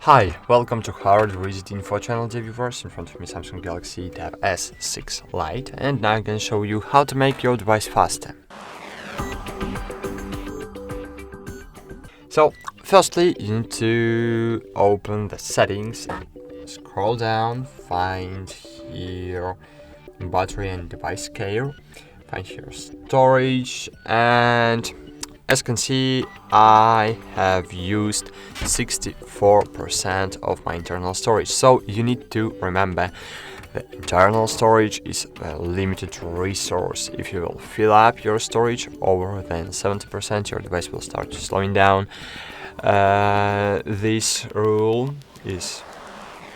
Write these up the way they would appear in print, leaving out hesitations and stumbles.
Hi, welcome to HardReset.Info channel, dear viewers. In front of me Samsung Galaxy Tab S6 Lite, and now I'm going to show you how to make your device faster. So, firstly, you need to open the settings, scroll down, find here battery and device care, find here storage, and as you can see, I have used 64% of my internal storage. So you need to remember that internal storage is a limited resource. If you will fill up your storage over than 70%, your device will start slowing down. This rule is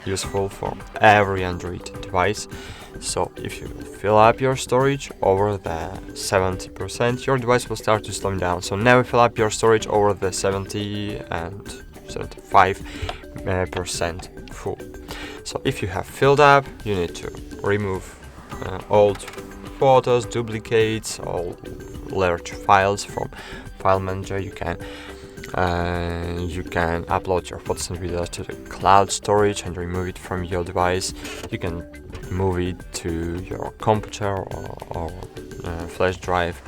useful for every Android device. So if you fill up your storage over the 70%, your device will start to slow down. So never fill up your storage over the 70 and 75% full. So if you have filled up, you need to remove old photos, duplicates, all large files from file manager. You can upload your photos and videos to the cloud storage and remove it from your device. You can move it to your computer or flash drive.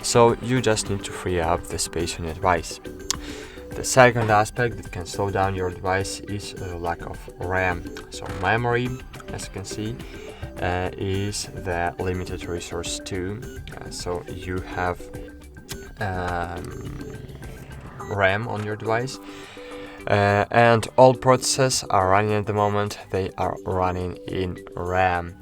So you just need to free up the space on your device. The second aspect that can slow down your device is the lack of RAM. So memory, as you can see, is the limited resource too. So you have RAM on your device, and all processes are running at the moment. They are running in RAM,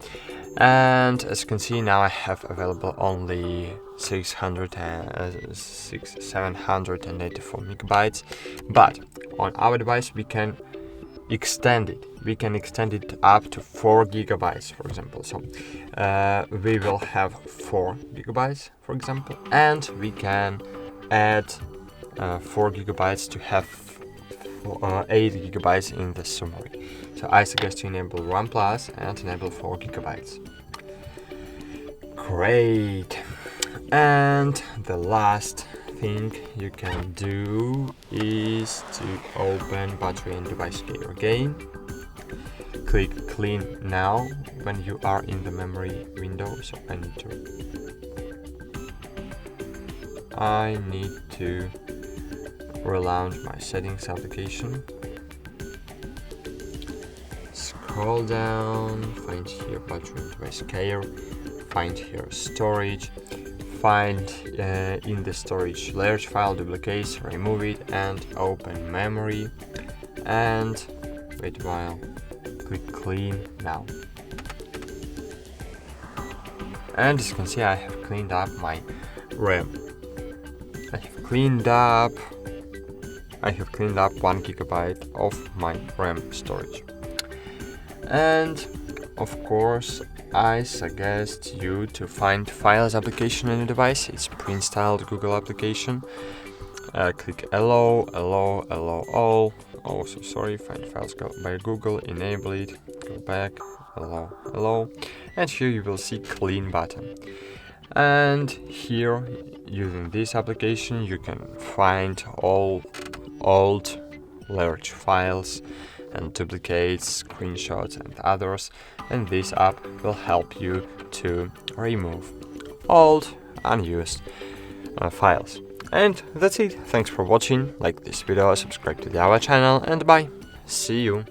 and as you can see now I have available only 784 megabytes, but on our device we can extend it. We can extend it up to 4 gigabytes, for example. So we will have 4 gigabytes, for example, and we can add 4 gigabytes to have 8 gigabytes in the summary. So I suggest to enable 1 plus and enable 4 gigabytes. Great. And the last thing you can do is to open battery and device care again. Click clean now when you are in the memory window. So I need to relaunch my settings application. Scroll down, find here battery and device care, find here storage, find in the storage large file duplicates, remove it and open memory, and wait a while, click clean now. And as you can see, I have cleaned up my RAM. I have cleaned up 1 gigabyte of my RAM storage. And of course, I suggest you to find Files application on your device. It's pre-installed Google application. Click allow, all. Oh, so sorry, find files by Google, enable it, go back, allow, and here you will see clean button. And here, using this application, you can find all old large files and duplicates, screenshots and others, and this app will help you to remove old unused files. And that's it. Thanks for watching. Like this video, subscribe to our channel, and bye. See you.